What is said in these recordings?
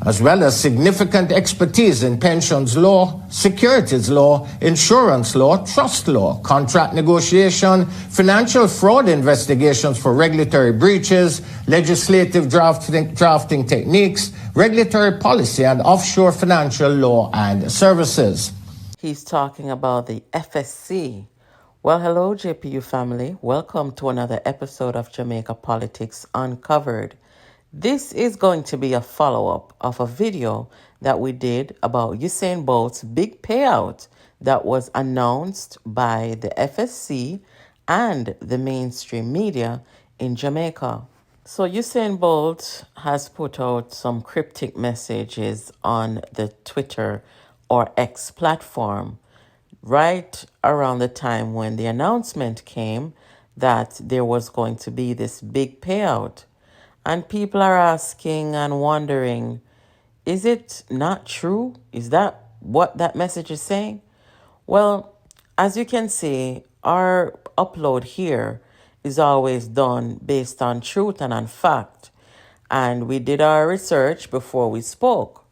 as well as significant expertise in pensions law, securities law, insurance law, trust law, contract negotiation, financial fraud investigations for regulatory breaches, legislative drafting techniques, regulatory policy, and offshore financial law and services. He's talking about the FSC. Well, hello, JPU family. Welcome to another episode of Jamaica Politics Uncovered. This is going to be a follow-up of a video that we did about Usain Bolt's big payout that was announced by the FSC and the mainstream media in Jamaica. So Usain Bolt has put out some cryptic messages on the Twitter or X platform right around the time when the announcement came that there was going to be this big payout. And people are asking and wondering, is it not true? Is that what that message is saying? Well, as you can see, our upload here is always done based on truth and on fact. And we did our research before we spoke.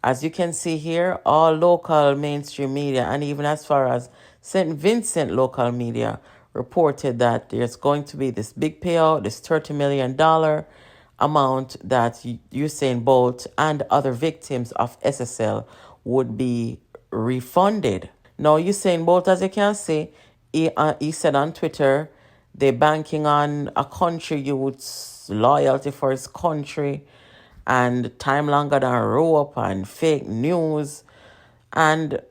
As you can see here, all local mainstream media and even as far as St. Vincent local media reported that there's going to be this big payout, this $30 million amount that Usain Bolt and other victims of SSL would be refunded. Now, Usain Bolt, as you can see, he said on Twitter, they're banking on a country youth's loyalty for his country and time longer than rope and fake news. And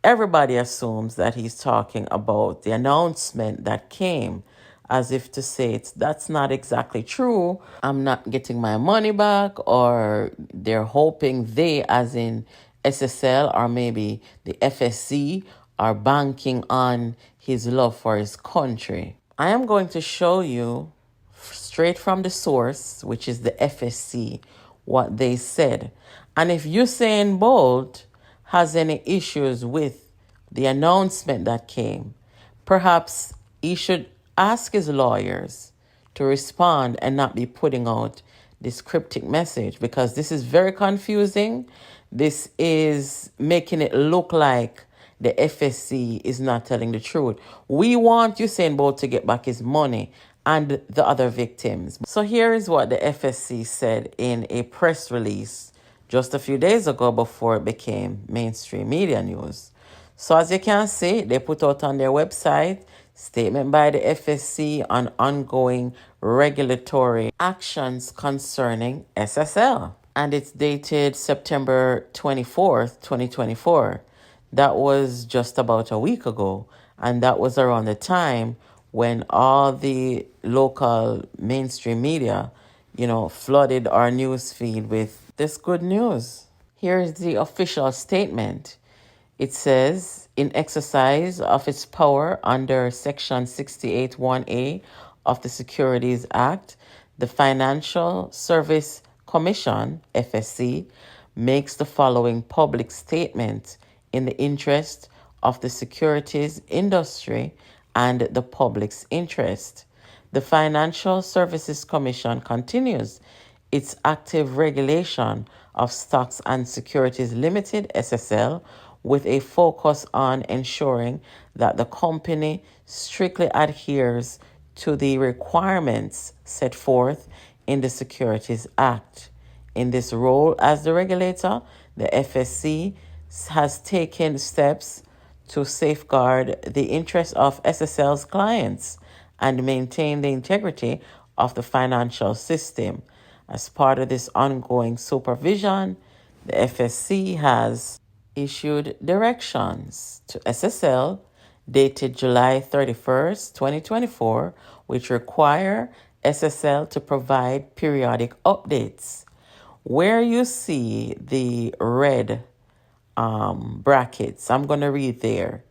everybody assumes that he's talking about the announcement that came, as if to say that's not exactly true. I'm not getting my money back, or they're hoping they, as in SSL or maybe the FSC, are banking on his love for his country. I am going to show you straight from the source, which is the FSC, what they said. And if Usain Bolt has any issues with the announcement that came, perhaps he should ask his lawyers to respond and not be putting out this cryptic message, because this is very confusing. This is making it look like the FSC is not telling the truth. We want Usain Bolt to get back his money and the other victims. So here is what the FSC said in a press release just a few days ago before it became mainstream media news. So as you can see, they put out on their website statement by the FSC on ongoing regulatory actions concerning SSL. And it's dated September 24th, 2024. That was just about a week ago. And that was around the time when all the local mainstream media, flooded our news feed with this good news. Here's the official statement. It says, in exercise of its power under Section 68(1)(a) of the Securities Act, the Financial Service Commission, FSC, makes the following public statement in the interest of the securities industry and the public's interest. The Financial Services Commission continues its active regulation of Stocks and Securities Limited, SSL, with a focus on ensuring that the company strictly adheres to the requirements set forth in the Securities Act. In this role as the regulator, the FSC has taken steps to safeguard the interests of SSL's clients and maintain the integrity of the financial system. As part of this ongoing supervision, the FSC has issued directions to SSL dated July 31st, 2024, which require SSL to provide periodic updates. Where you see the red brackets, I'm going to read there.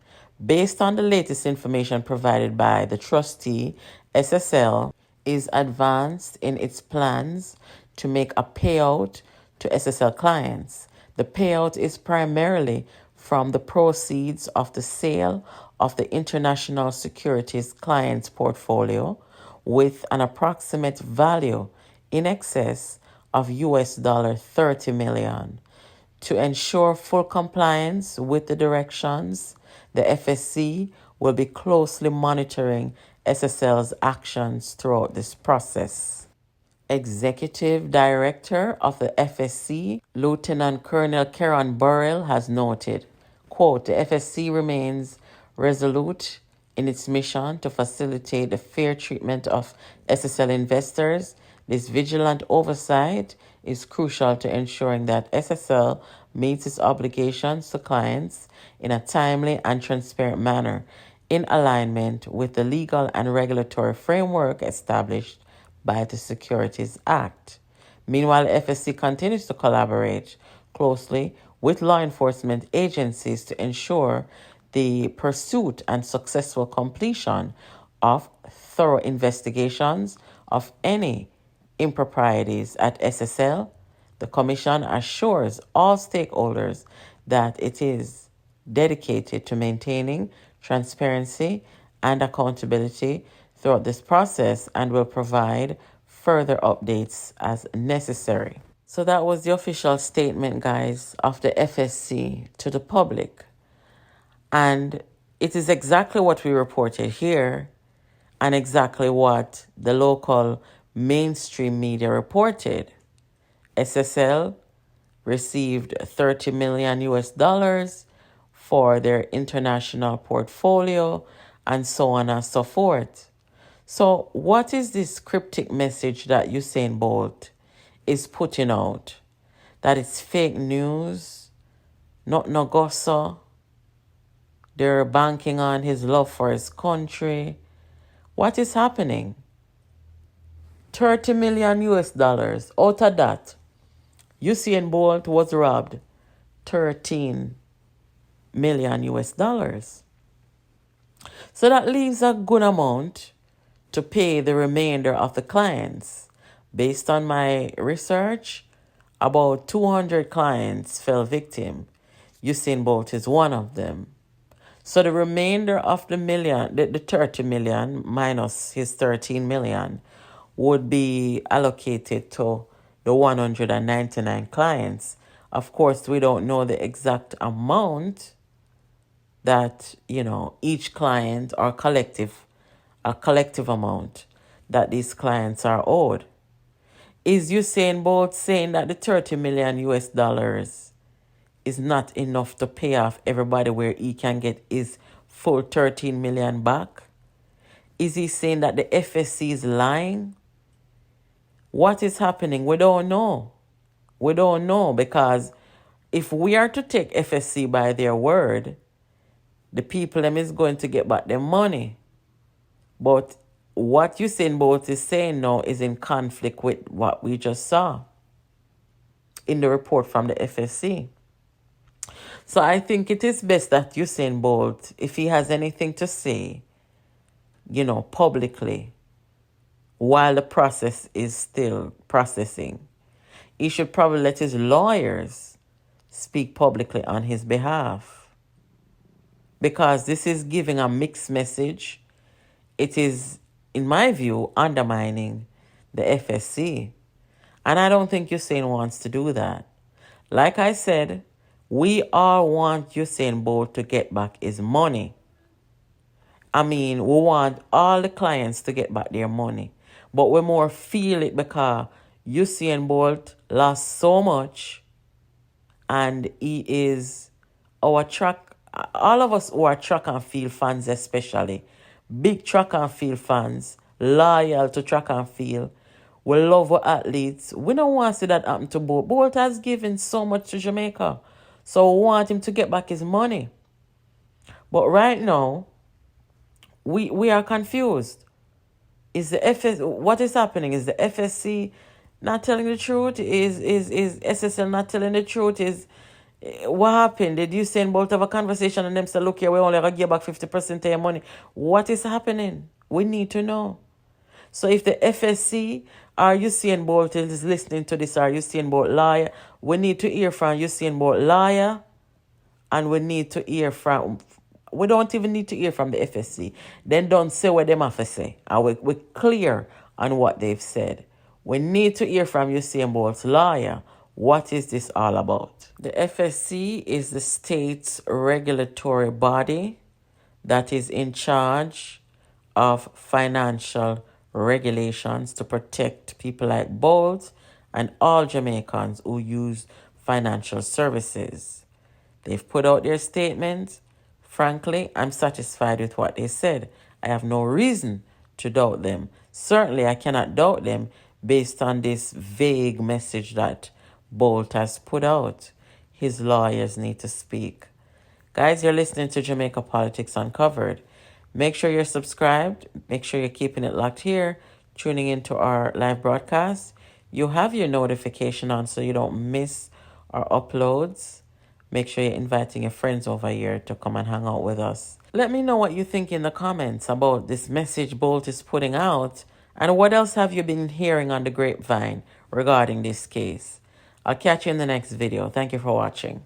Based on the latest information provided by the trustee, SSL is advanced in its plans to make a payout to SSL clients. The payout is primarily from the proceeds of the sale of the international securities clients portfolio, with an approximate value in excess of $30 million. To ensure full compliance with the directions, the FSC will be closely monitoring SSL's actions throughout this process. Executive Director of the FSC, Lieutenant Colonel Karen Burrell, has noted, quote, the FSC remains resolute in its mission to facilitate the fair treatment of SSL investors. This vigilant oversight is crucial to ensuring that SSL meets its obligations to clients in a timely and transparent manner in alignment with the legal and regulatory framework established by the Securities Act. Meanwhile, the FSC continues to collaborate closely with law enforcement agencies to ensure the pursuit and successful completion of thorough investigations of any improprieties at SSL. The Commission assures all stakeholders that it is dedicated to maintaining transparency and accountability throughout this process and will provide further updates as necessary. So that was the official statement, guys, of the FSC to the public. And it is exactly what we reported here and exactly what the local mainstream media reported. SSL received $30 million for their international portfolio and so on and so forth. So what is this cryptic message that Usain Bolt is putting out? That it's fake news, not no gossip. They're banking on his love for his country. What is happening? $30 million. Out of that, Usain Bolt was robbed $13 million. So that leaves a good amount to pay the remainder of the clients. Based on my research, about 200 clients fell victim. Usain Bolt is one of them. So the remainder of the 30 million minus his 13 million would be allocated to the 199 clients. Of course, we don't know the exact amount that, each client or a collective amount that these clients are owed. Is Usain Bolt saying that the $30 million is not enough to pay off everybody where he can get his full 13 million back? Is he saying that the FSC is lying? What is happening? We don't know. We don't know, because if we are to take FSC by their word, the people them is going to get back their money. But what Usain Bolt is saying now is in conflict with what we just saw in the report from the FSC. So I think it is best that Usain Bolt, if he has anything to say, publicly, while the process is still processing, he should probably let his lawyers speak publicly on his behalf. Because this is giving a mixed message. It is, in my view, undermining the FSC. And I don't think Usain wants to do that. Like I said, we all want Usain Bolt to get back his money. We want all the clients to get back their money. But we more feel it because Usain Bolt lost so much, and he is all of us who are track and field fans especially, big track and field fans, loyal to track and field. We love our athletes. We don't want to see that happen to Bolt. Bolt has given so much to Jamaica. So we want him to get back his money. But right now, we are confused. What is happening? Is the FSC not telling the truth? Is SSL not telling the truth? What happened? Did Usain Bolt have a conversation and them say, look here, we only going to give back 50% of your money? What is happening? We need to know. So if the FSC or Usain Bolt is listening to this, or Usain Bolt liar, we need to hear from Usain Bolt liar, and we don't even need to hear from the FSC. Then don't say what them have to say. And we're clear on what they've said. We need to hear from Usain Bolt's lawyer. What is this all about? The FSC is the state's regulatory body that is in charge of financial regulations to protect people like Bolt and all Jamaicans who use financial services. They've put out their statement. Frankly, I'm satisfied with what they said. I have no reason to doubt them. Certainly, I cannot doubt them based on this vague message that Bolt has put out. His lawyers need to speak. Guys, you're listening to Jamaica Politics Uncovered. Make sure you're subscribed. Make sure you're keeping it locked here, tuning into our live broadcast. You have your notification on so you don't miss our uploads. Make sure you're inviting your friends over here to come and hang out with us. Let me know what you think in the comments about this message Bolt is putting out, and what else have you been hearing on the grapevine regarding this case. I'll catch you in the next video. Thank you for watching.